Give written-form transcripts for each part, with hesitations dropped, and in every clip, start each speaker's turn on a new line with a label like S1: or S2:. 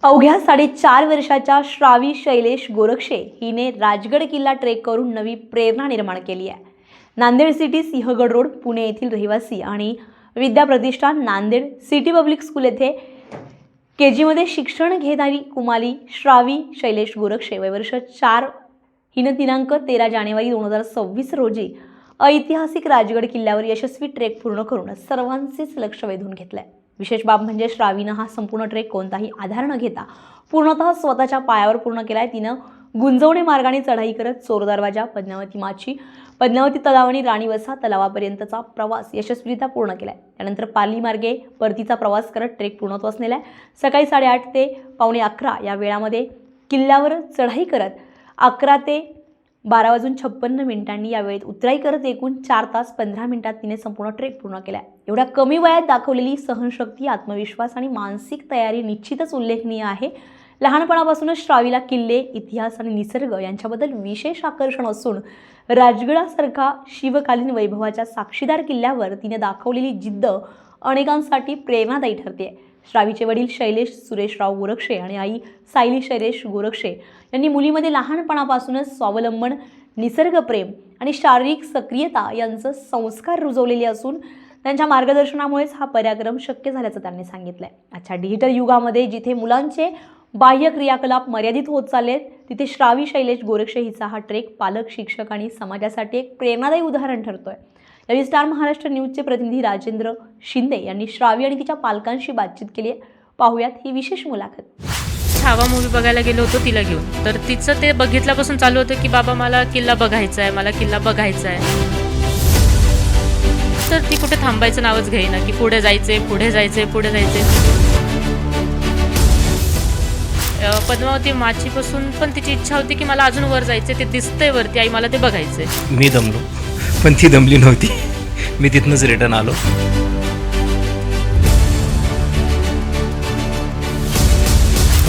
S1: अवघ्या 4.5 वर्षाच्या श्रावी शैलेश गोरक्षे हिने राजगड किल्ला ट्रेक करून नवी प्रेरणा निर्माण केली आहे। नांदेड सिटी सिंहगड रोड पुणे येथील रहिवासी आणि विद्या प्रतिष्ठान नांदेड सिटी पब्लिक स्कूल येथे केजीमध्ये शिक्षण घेणारी कुमारी श्रावी शैलेश गोरक्षे वयवर्ष 4 हिने दिनांक 13 जानेवारी 2026 रोजी ऐतिहासिक राजगड किल्ल्यावर यशस्वी ट्रेक पूर्ण करून सर्वांचेच लक्ष वेधून घेतलंय। विशेष बाब म्हणजे श्रावीनं हा संपूर्ण ट्रेक कोणताही आधार न घेता पूर्णतः स्वतःच्या पायावर पूर्ण केलाय। तिनं गुंजवणे मार्गाने चढाई करत चोर दरवाजा, पद्मावती माची, पद्मावती तलाव आणि राणी वसा तलावापर्यंतचा प्रवास यशस्वीरित्या पूर्ण केलाय। त्यानंतर पाली मार्गे परतीचा प्रवास करत ट्रेक पूर्णत्वास नेलाय। सकाळी 8:30 ते पावणे 11 या वेळामध्ये किल्ल्यावर चढाई करत 11 ते 12:56 या वेळेत उतराई करत एकूण 4 तास 15 मिनिटात तिने संपूर्ण ट्रेक पूर्ण केला। एवढ्या कमी वयात दाखवलेली सहनशक्ती, आत्मविश्वास आणि मानसिक तयारी निश्चितच उल्लेखनीय आहे। लहानपणापासूनच श्रावीला किल्ले, इतिहास आणि निसर्ग यांच्याबद्दल विशेष आकर्षण असून राजगडासारखा शिवकालीन वैभवाच्या साक्षीदार किल्ल्यावर तिने दाखवलेली जिद्द अनेकांसाठी प्रेरणादायी ठरते। श्रावीचे वडील शैलेश सुरेशराव गोरक्षे आणि आई सायली शैलेश गोरक्षे यांनी मुलीमध्ये लहानपणापासूनच स्वावलंबन, निसर्गप्रेम आणि शारीरिक सक्रियता यांचे संस्कार रुजवलेले असून त्यांच्या मार्गदर्शनामुळेच हा पराक्रम शक्य झाल्याचं त्यांनी सांगितलंय। आजच्या डिजिटल युगामध्ये जिथे मुलांचे बाह्य क्रियाकलाप मर्यादित होत चाललेत, तिथे श्रावी शैलेश गोरक्षे हिचा हा ट्रेक पालक, शिक्षक आणि समाजासाठी एक प्रेरणादायी उदाहरण ठरतोय। यावेळी स्टार महाराष्ट्र न्यूजचे प्रतिनिधी राजेंद्र शिंदे यांनी श्रावी आणि तिच्या पालकांशी बातचीत केली आहे। पाहूयात ही विशेष मुलाखत।
S2: छावा मूवी बघायला गेलो होतो तिला घेऊन, तर तिचं ते बघितल्यापासून चालू होतं की बाबा मला किल्ला बघायचा आहे, मला किल्ला बघायचा आहे। तर ती कुठे थांबायचं नावच घेईना की पुढे जायचे, पुढे जायचे, पुढे जायचे। पद्मावती माचीपासून पण तिची इच्छा होती की मला अजून वर जायचे, ते दिसतंय वरती, आई मला ते बघायचंय।
S3: मी दमलो पण ती दमली नव्हती, मी तिथनंच रिटर्न आलो।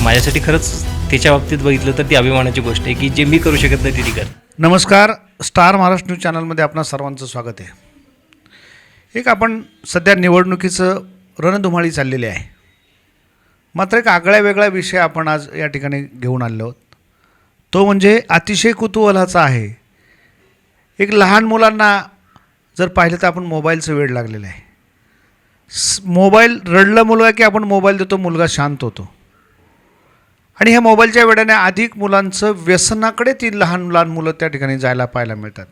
S3: माझ्यासाठी खरंच तिच्या बाबतीत बघितलं तर ती अभिमानाची गोष्ट आहे की जे मी करू शकत नाही ती कर।
S4: नमस्कार, स्टार महाराष्ट्र न्यूज चॅनलमध्ये आपणा सर्वांचं स्वागत आहे। एक आपण सध्या निवडणुकीचं रणधुमाळी चाललेली आहे, मात्र एक आगळ्या वेगळा विषय आपण आज या ठिकाणी घेऊन आलेलो आहोत। तो म्हणजे अतिशय कुतूहलाचा आहे। एक लहान मुलांना जर पाहिलं तर आपण मोबाईलचं वेड लागलेलं आहे। मोबाईल रडलं मुलगा की आपण मोबाईल देतो, मुलगा शांत होतो आणि ह्या मोबाईलच्या वेड्याने अधिक मुलांचं व्यसनाकडे ती लहान लहान मुलं त्या ठिकाणी जायला पाहायला मिळतात।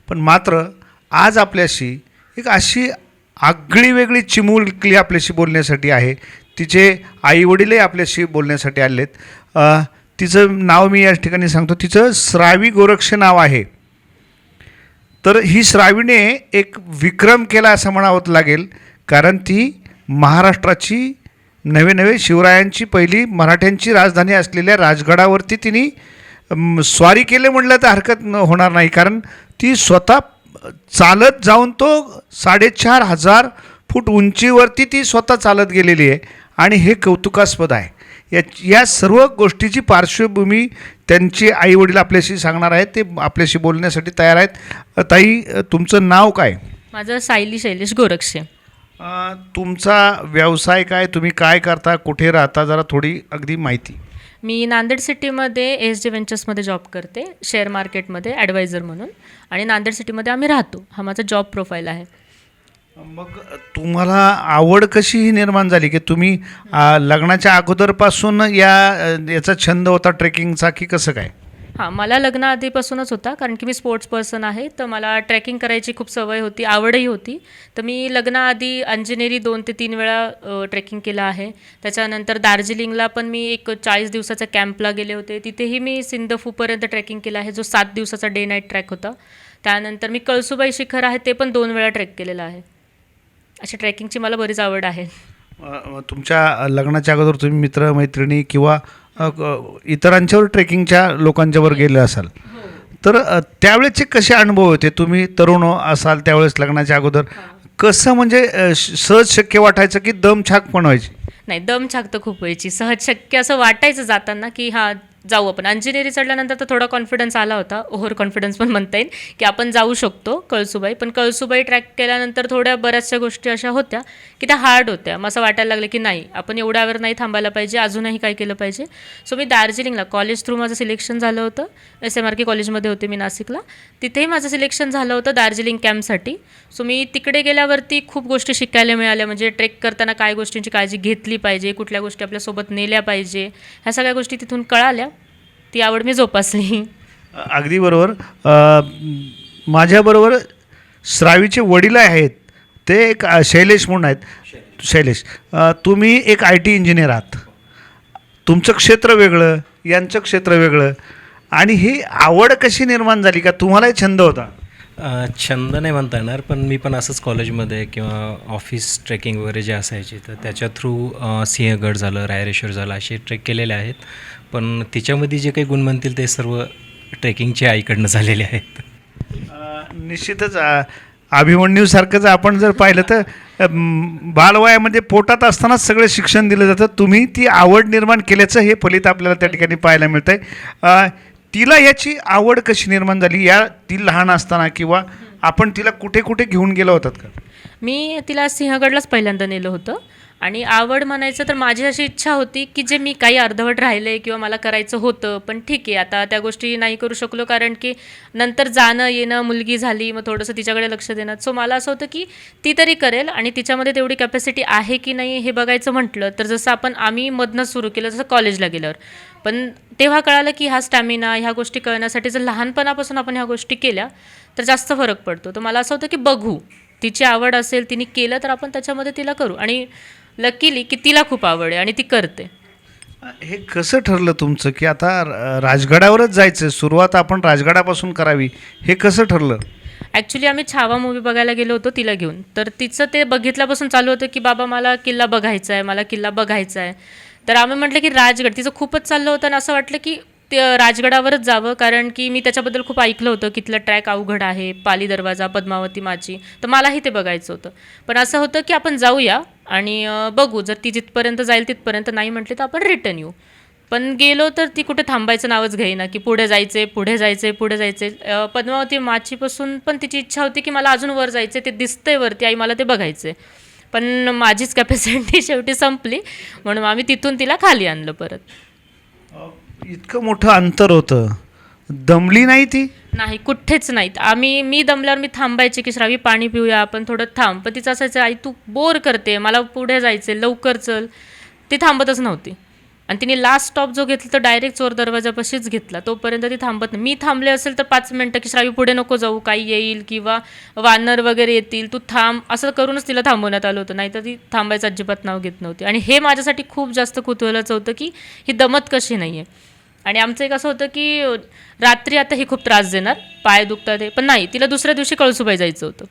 S4: पण मात्र आज आपल्याशी एक अशी आगळी वेगळी चिमुकली आपल्याशी बोलण्यासाठी आहे। तिचे आईवडीलही आपल्याशी बोलण्यासाठी आलेत। तिचं नाव मी या ठिकाणी सांगतो, तिचं श्रावी गोरक्षे नाव आहे। तर ही श्रावीने एक विक्रम केला असं म्हणावं लागेल, कारण ती महाराष्ट्राची नवे शिवरायांची पहिली मराठ्यांची राजधानी असलेल्या राजगडावरती तिने स्वारी केले म्हटलं तर हरकत होणार नाही, कारण ती स्वतः चालत जाऊन तो 4,500 फूट उंचीवरती ती स्वतः चालत गेलेली आहे आणि हे कौतुकास्पद आहे। या सर्व गोष्टीची पार्श्वभूमी त्यांचे आईवडील आपल्याशी सांगणार आहेत, ते आपल्याशी बोलण्यासाठी तयार आहेत। ताई, तुमचं नाव काय?
S2: माझं सायली शैलेश गोरक्षे।
S4: तुमचा व्यवसाय काय, तुम्ही काय करता, कुठे राहता, जरा थोडी अगदी माहिती।
S2: मी नांदेड सिटीमध्ये SJ व्हेंचर्समध्ये जॉब करते, शेअर मार्केटमध्ये ॲडवायझर म्हणून, आणि नांदेड सिटीमध्ये आम्ही राहतो। हा माझा जॉब प्रोफाईल आहे।
S4: मग तुम्हाला आवड कशी निर्माण झाली की तुम्ही लग्नाच्या अगोदरपासून याचा छंद होता ट्रेकिंगचा की कसं काय?
S2: हां, मला लग्नाआधीपासूनच होता, कारण की मी स्पोर्ट्स पर्सन आहे, तर मला ट्रेकिंग करायची खूप सवय होती, आवडही होती। तर मी लग्नाआधी अंजनेरी 2 ते 3 वेळा ट्रेकिंग केलं आहे। त्याच्यानंतर दार्जिलिंगला पण मी एक 40 दिवसाच्या कॅम्पला गेले होते, तिथेही मी सिंदफूपर्यंत ट्रेकिंग केलं आहे, जो 7 दिवसाचा डे नाईट ट्रॅक होता। त्यानंतर मी कळसुबाई शिखर आहे ते पण 2 वेळा ट्रेक केलेलं आहे। अशी ट्रेकिंगची मला बरीच आवड आहे।
S4: तुमच्या लग्नाच्या अगोदर तुम्ही मित्रमैत्रिणी किंवा इतरांच्यावर ट्रेकिंगच्या लोकांच्यावर गेले असाल, तर त्यावेळेचे कसे अनुभव होते? तुम्ही तरुण असाल त्यावेळेस लग्नाच्या अगोदर कसं, म्हणजे सहज शक्य वाटायचं की दमछाक पण व्हायची?
S2: नाही, दमछाक तर खूप व्हायची। सहज शक्य असं वाटायचं जाताना की हां जाऊ आपण. अंजनेरी चढल्यानंतर तर थोडा कॉन्फिडन्स आला होता, ओव्हर कॉन्फिडन्स पण म्हणता येईल, की आपण जाऊ शकतो कळसुबाई. पण कळसुबाई ट्रॅक केल्यानंतर थोड्या बऱ्याचशा गोष्टी अशा होत्या की त्या हार्ड होत्या. मग असं वाटायला लागलं की नाही, आपण एवढ्यावर नाही थांबायला पाहिजे, अजूनही काय केलं पाहिजे. सो मी दार्जिलिंगला कॉलेज थ्रू माझं सिलेक्शन झालं होतं. SMRK कॉलेजमध्ये होते मी नाशिकला. तिथेही माझं सिलेक्शन झालं होतं दार्जिलिंग कॅम्पसाठी. सो मी तिकडे गेल्यावरती खूप गोष्टी शिकायला मिळाल्या. म्हणजे ट्रेक करताना काय गोष्टींची काळजी घेतली पाहिजे, कुठल्या गोष्टी आपल्यासोबत नेल्या पाहिजे, ह्या सगळ्या गोष्टी तिथून कळाल्या. ती आवड मी जोपासली.
S4: अगदी बरोबर. माझ्याबरोबर श्रावीचे वडील आहेत, ते एक शैलेश म्हणून आहेत. शैलेश, तुम्ही एक IT इंजिनियर आहात. तुमचं क्षेत्र वेगळं, यांचं क्षेत्र वेगळं, आणि ही आवड कशी निर्माण झाली? का तुम्हालाही छंद होता?
S3: छंद नाही म्हणता येणार, पण मी पण असंच कॉलेजमध्ये किंवा ऑफिस ट्रेकिंग वगैरे जे असायची तर त्याच्या थ्रू सिंहगड झालं, रायरेश्वर झालं, असे ट्रेक केलेले आहेत. पण तिच्यामध्ये जे काही गुण म्हणतील ते सर्व ट्रेकिंगच्या आईकडनं झालेले आहेत.
S4: निश्चितच अभिमन्यूसारखंच आपण जर पाहिलं तर बालवयामध्ये पोटात असतानाच सगळं शिक्षण दिलं जातं. तुम्ही ती आवड निर्माण केल्याचं हे फलित आपल्याला त्या ठिकाणी पाहायला मिळतं आहे. तिला याची आवड कशी निर्माण झाली? ती लहान असताना किंवा आपण तिला कुठे कुठे घेऊन गेलो होतात का?
S2: मी तिला सिंहगडलाच पहिल्यांदा नेलं होतं. आणि आवड म्हणायचं तर माझी अशी इच्छा होती की जे मी काही अर्धवट राहिले किंवा मला करायचं होतं, पण ठीक आहे आता त्या गोष्टी नाही करू शकलो, कारण की नंतर जाणं येणं, मुलगी झाली, मग थोडंसं तिच्याकडे लक्ष देणं. सो मला असं होतं की ती तरी करेल आणि तिच्यामध्ये तेवढी कॅपॅसिटी आहे की नाही हे बघायचं म्हटलं तर जसं आम्ही मधनं सुरू केलं, जसं कॉलेजला गेल्यावर. पण तेव्हा कळालं की हा स्टॅमिना, ह्या गोष्टी कळण्यासाठी जर लहानपणापासून आपण ह्या गोष्टी केल्या तर जास्त फरक पडतो. तर मला असं होतं की बघू, तिची आवड असेल, तिने केलं तर आपण त्याच्यामध्ये तिला करू. आणि लकीली की तिला खूप आवड आहे आणि ती करते.
S4: हे कसं ठरलं तुमचं की आता राजगडावरच जायचं, सुरुवात आपण राजगडापासून करावी, हे कसं ठरलं?
S2: ॲक्च्युली आम्ही छावा मूवी बघायला गेलो होतो तिला घेऊन. तर तिचं ते बघितल्यापासून चालू होतं की बाबा मला किल्ला बघायचा आहे, मला किल्ला बघायचा आहे. तर आम्ही म्हटलं की राजगड, तिचं खूपच चाललं होतं आणि असं वाटलं की ते राजगडावरच जावं, कारण की मी त्याच्याबद्दल खूप ऐकलं होतं की तिथलं ट्रॅक अवघड आहे, पाली दरवाजा, पद्मावती माची. तर मलाही ते बघायचं होतं. पण असं होतं की आपण जाऊया आणि बघू, जर ती जिथपर्यंत जाईल तिथपर्यंत, नाही म्हटले तर आपण रिटर्न येऊ. पण गेलो तर ती कुठे थांबायचं नावच घेईना, की पुढे जायचे, पुढे जायचे, पुढे जायचे. पद्मावती माचीपासून पण तिची इच्छा होती की मला अजून वर जायचे, ते दिसतंय वरती, आई मला ते बघायचे. पण माझीच कॅपॅसिटी शेवटी संपली, म्हणून आम्ही तिथून तिला खाली आणलं परत.
S4: इतकं मोठं अंतर होतं, दमली नाही ती?
S2: नाही, कुठेच नाहीत. मी दमल्यावर मी थांबायचे की श्रावी पाणी पिऊया, आपण थोडं थांब. पण तिचं असायचं, आई तू बोर करते, मला पुढे जायचे, लवकर चल. ती थांबतच नव्हती. आणि तिने लास्ट स्टॉप जो घेतला तो डायरेक्ट चोर दरवाजापाशीच घेतला. तोपर्यंत ती थांबत नाही. मी थांबले असेल तर 5 मिनटं की श्रावी पुढे नको जाऊ, काही येईल किंवा वानर वगैरे येतील, तू थांब, असं करूनच तिला थांबवण्यात आलं होतं. नाहीतर ती थांबायचं अजिबात नाव घेत नव्हती. आणि हे माझ्यासाठी खूप जास्त कुतूहलाचं होतं की ही दमत कशी नाही आहे. आणि आमचं एक असं होतं की रात्री आता ही खूप त्रास देणार, पाय दुखतात हे, पण नाही, तिला दुसऱ्या दिवशी कळसुबाई जायचं होतं.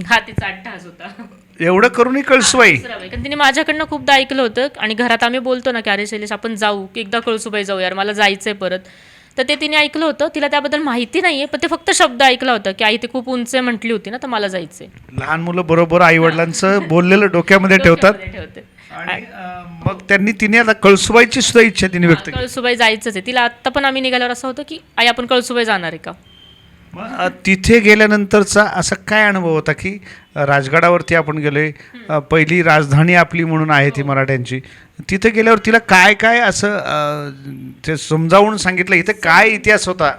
S2: हा तिचा अट्टहास होता.
S4: एवढं करूनही कळसुबाई?
S2: कारण तिने माझ्याकडनं खूपदा ऐकलं होतं आणि घरात आम्ही बोलतो ना की अरे शैलेश आपण जाऊ, की एकदा कळसुबाई जाऊ यार, मला जायचंय परत. तर ते तिने ऐकलं होतं. तिला त्याबद्दल माहिती नाहीये, पण ते फक्त शब्द ऐकला होता की आई ते खूप उंच आहे म्हटली होती ना, तर मला जायचंय.
S4: लहान मुलं बरोबर आई वडिलांचं बोललेलं डोक्यामध्ये ठेवतात. आणि मग तिने आता कळसुबाईची सुद्धा इच्छा तिने व्यक्त केली.
S2: कळसुबाई जायचंच आहे तिला. आत्ता पण आम्ही निघाल्यावर असं होतं की आई आपण कळसुबाई जाणार आहे का.
S4: मग तिथे गेल्यानंतरचा असा काय अनुभव होता की राजगडावरती आपण गेलोय, पहिली राजधानी आपली म्हणून आहे ती मराठ्यांची, तिथे गेल्यावर तिला काय काय असं ते समजावून सांगितलं, इथे काय इतिहास होता?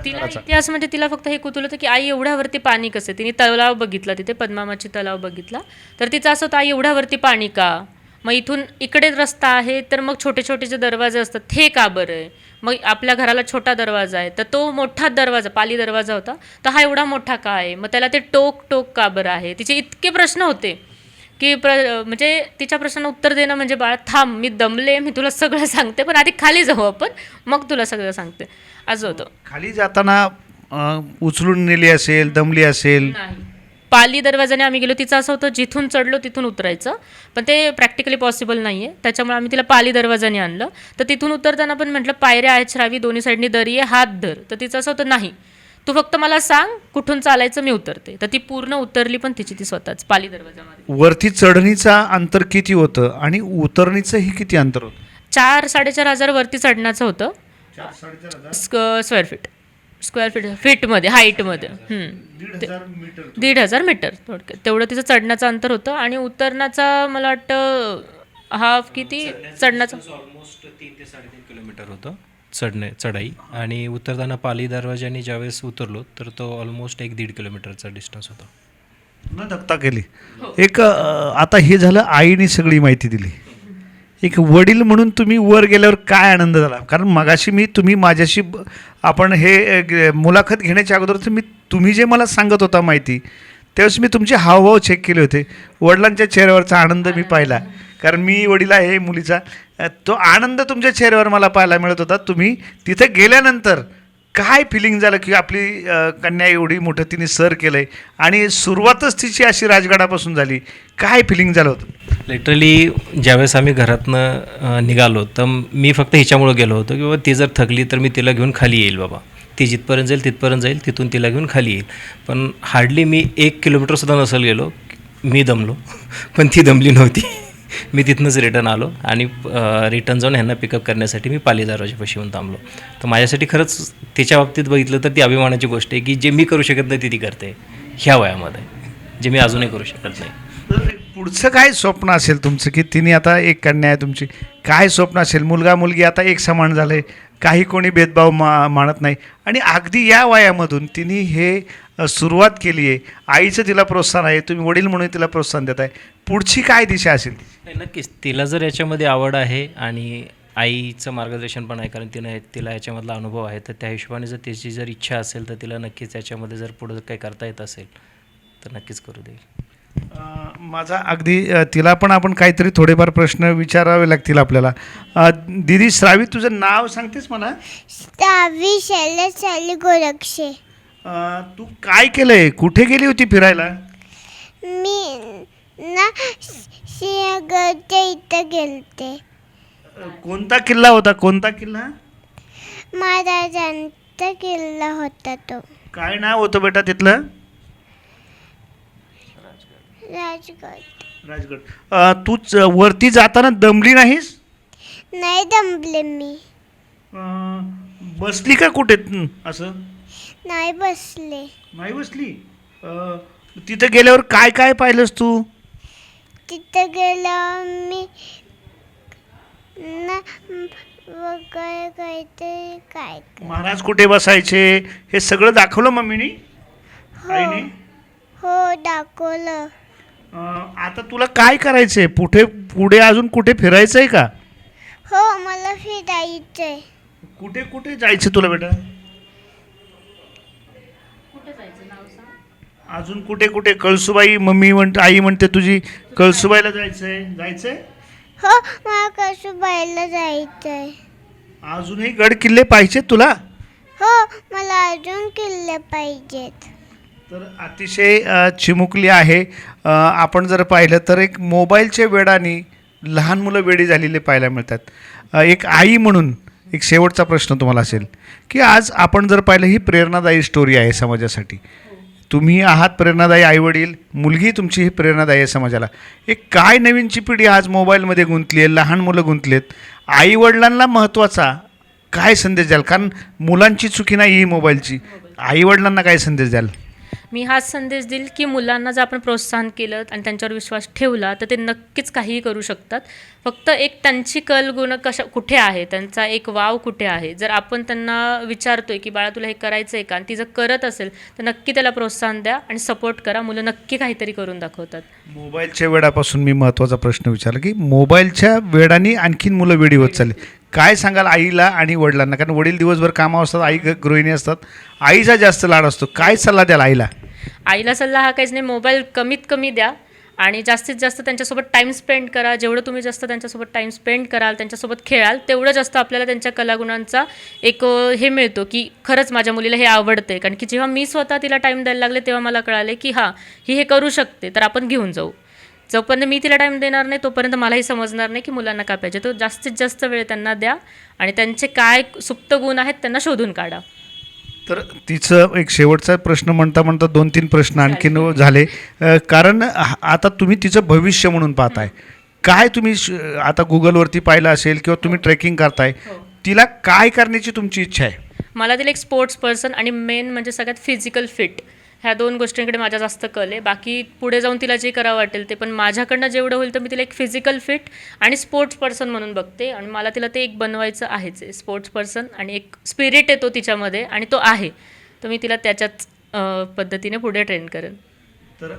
S2: तिला इतिहास म्हणजे तिला फक्त हे कुतूहल होतं की आई एवढ्यावरती पाणी कसं. तिने तलाव बघितला, तिथे पद्मामाची तलाव बघितला. तर तिचं असं होतं आई एवढ्यावरती पाणी का, मग इथून इकडे रस्ता आहे तर मग छोटे छोटे जे दरवाजे असतात हे का बरं आहे, मग आपल्या घराला छोटा दरवाजा आहे तर तो मोठा दरवाजा पाली दरवाजा होता तर हा एवढा मोठा का आहे, मग त्याला ते टोक टोक का बरं आहे. तिचे इतके प्रश्न होते की म्हणजे तिच्या प्रश्नांना उत्तर देणं म्हणजे बाळा थांब, मी दमले, मी तुला सगळं सांगते, पण आधी खाली जाऊ आपण, मग तुला सगळं सांगते, असं होतं.
S4: खाली जाताना उचलून नेली असेल, दमली असेल?
S2: नाही, पाली दरवाजाने आम्ही गेलो. तिचं असं होतं जिथून चढलो तिथून उतरायचं, पण ते प्रॅक्टिकली पॉसिबल नाही आहे. त्याच्यामुळे आम्ही तिला पाली दरवाजाने आणलं. तर तिथून उतरताना पण म्हटलं पायऱ्या आहेत श्रावी, दोन्ही साईडनी दरी आहे, हात धर. तर तिचं असं होतं नाही, तू फक्त मला सांग कुठून चालायचं, मी उतरते. तर ती पूर्ण उतरली पण ती स्वतःच पाली दरवाजामध्ये.
S4: वरती चढणीचा अंतर किती होतं आणि उतरणीचंही किती अंतर होतं?
S2: 4-4.5 हजार वरती चढण्याचं होतं स्क्वेअर फीट फीटमध्ये हाईटमध्ये 1,500 मीटर थोडक्यात तेवढं तिचं चढण्याचं अंतर होतं आणि उतरण्याचा मला वाटतं हाफ किती चढण्याचा
S3: ऑलमोस्ट 3 ते 3.5 किलोमीटर होतं चढाई आणि उतरताना पाली दरवाजाने ज्यावेळेस उतरलो तर तो ऑलमोस्ट 1-1.5 किलोमीटरचा डिस्टन्स होता.
S4: न धक्का केली. एक आता हे झालं, आईने सगळी माहिती दिली. एक वडील म्हणून तुम्ही वर गेल्यावर काय आनंद झाला? कारण मगाशी तुम्ही माझ्याशी आपण हे मुलाखत घेण्याच्या अगोदर तुम्ही जे मला सांगत होता माहिती, त्यावेळेस मी तुमचे हावभाव चेक केले होते. वडिलांच्या चेहऱ्यावरचा आनंद मी पाहिला, कारण मी वडील आहे मुलीचा. तो आनंद तुमच्या चेहऱ्यावर मला पाहायला मिळत होता. तुम्ही तिथं गेल्यानंतर काय फिलिंग झालं की आपली कन्या एवढी मोठं तिने सर केलं आहे आणि सुरुवातच तिची अशी राजगडापासून झाली, काय फिलिंग झालं होतं?
S3: लिटरली ज्यावेळेस आम्ही घरातनं निघालो तर मी फक्त हिच्यामुळं गेलो होतो की बाबा ती जर थकली तर मी तिला घेऊन खाली येईल बाबा, ती जिथपर्यंत जाईल तिथपर्यंत जाईल, तिथून तिला घेऊन खाली येईल. पण हार्डली मी 1 किलोमीटरसुद्धा नसेल गेलो, मी दमलो, पण ती दमली नव्हती. मी तिथनंच रिटर्न आलो आणि रिटर्न जाऊन ह्यांना पिकअप करण्यासाठी मी पाली दरवाजापाशी येऊन थांबलो. तर माझ्यासाठी खरंच तिच्या बाबतीत बघितलं तर ती अभिमानाची गोष्ट आहे की जे मी करू शकत नाही ती करते ह्या वयामध्ये, जे मी अजूनही करू शकत नाही.
S4: तर पुढचं काय स्वप्न असेल तुमचं, की तिने आता एक कन्या आहे तुमची, काय स्वप्न असेल? मुलगा मुलगी आता एक समान झालं आहे, काही कोणी भेदभाव मानत नाही आणि अगदी या वयामधून तिने हे सुरुवात केली आहे. आईचं तिला प्रोत्साहन आहे, तुम्ही वडील म्हणून तिला प्रोत्साहन देत आहे. पुढची काय दिशा असेल?
S3: नाही, नक्कीच तिला जर याच्यामध्ये आवड आहे आणि आईचं मार्गदर्शन पण आहे, कारण तिला याच्यामधला अनुभव आहे, तर त्या हिशोबाने जर तिची जर इच्छा असेल तर तिला नक्कीच याच्यामध्ये जर पुढं काही करता येत असेल तर नक्कीच करू देईल.
S4: माझा अगदी तिला पण आपण काहीतरी थोडेफार प्रश्न विचारावे लागतील आपल्याला. दीदी श्रावी, तुझं नाव सांगतेस मला?
S5: श्रावी शैलेश गोरक्षे.
S4: तू काय केलंय? कुठे गेली होती फिरायला?
S5: मी ना सिंहगडच्या इथं गेलते.
S4: कोणता किल्ला होता? कोणता किल्ला?
S5: महाराजांचा किल्ला होता तो.
S4: काय नाव होतं बेटा तिथलं? राजगड. तू वरती जाताना दमली नाहीस?
S5: नाही दमले मी.
S4: बसली का कुठे असं?
S5: नाही बसले.
S4: नाही बसली. तिथं गेल्यावर काय काय पाहिलंस तू?
S5: तिथं गेल्यावर मी ना वगैरे काहीतरी काय
S4: महाराज कुठे बसायचे हे सगळं दाखवलं मम्मीनी? आईने?
S5: हो दाखवलं.
S4: आता तुला काय करायचंय? पुढे अजून कुठे फिरायचंय का?
S5: हो मला फिरायचंय.
S4: कुठे कुठे जायचं तुला बेटा? अजून कुठे कुठे? कळसुबाई मम्मी म्हणते, आई म्हणते तुझी कळसुबाईला जायचंय.
S5: हो मला कसुबाईला जायचंय.
S4: अजूनही गड किल्ले पाहिजेत तुला?
S5: हो मला अजून किल्ले पाहिजेत.
S4: तर अतिशय चिमुकली आहे. आपण जर पाहिलं तर एक मोबाईलच्या वेडाने लहान मुलं वेडी झालेले पाहायला मिळतात. एक आई म्हणून एक शेवटचा प्रश्न तुम्हाला असेल की आज आपण जर पाहिलं ही प्रेरणादायी स्टोरी आहे समाजासाठी. तुम्ही आहात प्रेरणादायी आईवडील, मुलगी तुमची ही प्रेरणादायी आहे समाजाला. एक काय नवीनची पिढी आज मोबाईलमध्ये गुंतली आहे, लहान मुलं गुंतलेत. आईवडिलांना महत्त्वाचा काय संदेश द्याल? कारण मुलांची चुकी नाही ही मोबाईलची. आईवडिलांना काय संदेश द्याल?
S2: मी हाच संदेश देईल की मुलांना जर आपण प्रोत्साहन केलं आणि त्यांच्यावर विश्वास ठेवला तर ते नक्कीच काहीही करू शकतात. फक्त एक त्यांची कलगुण कुठे आहे, त्यांचा एक वाव कुठे आहे. जर आपण त्यांना विचारतोय की बाळा तुला हे करायचं आहे का, आणि ती जर करत असेल तर नक्की त्याला प्रोत्साहन द्या आणि सपोर्ट करा. मुलं नक्की काहीतरी करून दाखवतात.
S4: मोबाईलच्या वेडापासून मी महत्त्वाचा प्रश्न विचारला की मोबाईलच्या वेडाने आणखीन मुलं वेडी होत चालली. काय सांगाल आईला आणि वडिलांना? कारण वडील दिवसभर कामावर असतात, आई गृहिणी असतात, आईचा जास्त लाड असतो. काय सल्ला द्याल आईला?
S2: आईला सल्ला हा काहीच नाही, मोबाईल कमीत कमी द्या आणि जास्तीत जास्त त्यांच्यासोबत टाईम स्पेंड करा. जेवढं तुम्ही जास्त त्यांच्यासोबत टाईम स्पेंड कराल, त्यांच्यासोबत खेळाल, तेवढं जास्त आपल्याला त्यांच्या कलागुणांचा एक हे मिळतो की खरंच माझ्या मुलीला हे आवडते. कारण की जेव्हा मी स्वतः तिला टाईम द्यायला लागले तेव्हा मला कळाले की हां ही हे करू शकते, तर आपण घेऊन जाऊ. जोपर्यंत मी तिला टाईम देणार नाही तोपर्यंत मलाही समजणार नाही की मुलांना काय पाहिजे. तो जास्तीत जास्त वेळ त्यांना द्या आणि त्यांचे काय सुप्त गुण आहेत त्यांना शोधून काढा.
S4: तर तिचं एक शेवटचा प्रश्न म्हणता 2-3 प्रश्न आणखीन झाले. कारण आता तुम्ही तिचं भविष्य म्हणून पाहताय. काय तुम्ही आता गुगलवरती पाहिलं असेल किंवा तुम्ही ट्रेकिंग करताय, तिला काय करण्याची तुमची इच्छा आहे?
S2: मला तिला एक स्पोर्ट्स पर्सन आणि मेन म्हणजे सगळ्यात फिजिकल फिट, ह्या 2 गोष्टींकडे माझा जास्त कल आहे. बाकी पुढे जाऊन तिला जे करावं वाटेल ते, पण माझ्याकडनं जेवढं होईल तर मी तिला एक फिजिकल फिट आणि स्पोर्ट्स पर्सन म्हणून बघते. आणि मला तिला ते एक बनवायचं आहेच आहे, स्पोर्ट्स पर्सन, आणि एक स्पिरिट येतो तिच्यामध्ये आणि तो आहे, तर मी तिला त्याच्याच पद्धतीने पुढे ट्रेन करेन.
S4: तर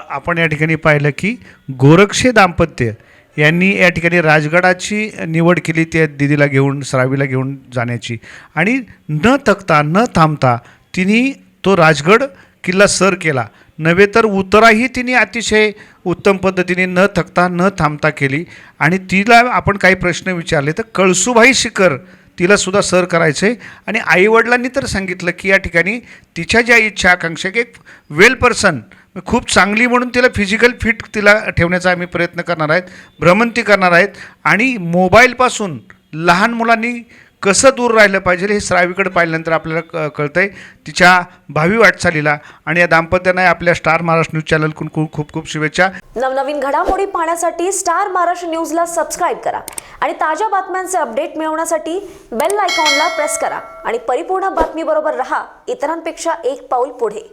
S4: आपण या ठिकाणी पाहिलं की गोरक्षे दाम्पत्य यांनी या ठिकाणी राजगडाची निवड केली त्या दिदीला घेऊन, श्रावीला घेऊन जाण्याची, आणि न थकता न थांबता तिने तो राजगड किल्ला सर केला. नव्हे तर उतराही तिने अतिशय उत्तम पद्धतीने न थकता न थांबता केली. आणि तिला आपण काही प्रश्न विचारले तर कळसुबाई शिखर तिलासुद्धा सर करायचं आहे. आणि आईवडिलांनी तर सांगितलं की या ठिकाणी तिच्या ज्या इच्छा आकांक्षा की एक वेल पर्सन, खूप चांगली म्हणून तिला फिजिकल फिट तिला ठेवण्याचा आम्ही प्रयत्न करणार आहेत, भ्रमंती करणार आहेत. आणि मोबाईलपासून लहान मुलांनी कसं दूर राहिलं पाहिजे हे श्रावीकडे पाहिल्यानंतर आपल्याला कळतं आहे तिच्या भावी वाटचालीला. आणि या दाम्पत्यांना आपल्या स्टार महाराष्ट्र न्यूज चॅनलकडून खूप खूप शुभेच्छा.
S6: नवनवीन घडामोडी पाहण्यासाठी स्टार महाराष्ट्र न्यूजला सबस्क्राईब करा आणि ताज्या बातम्यांचे अपडेट मिळवण्यासाठी बेल आयकॉनला प्रेस करा आणि परिपूर्ण बातमीबरोबर रहा, इतरांपेक्षा एक पाऊल पुढे.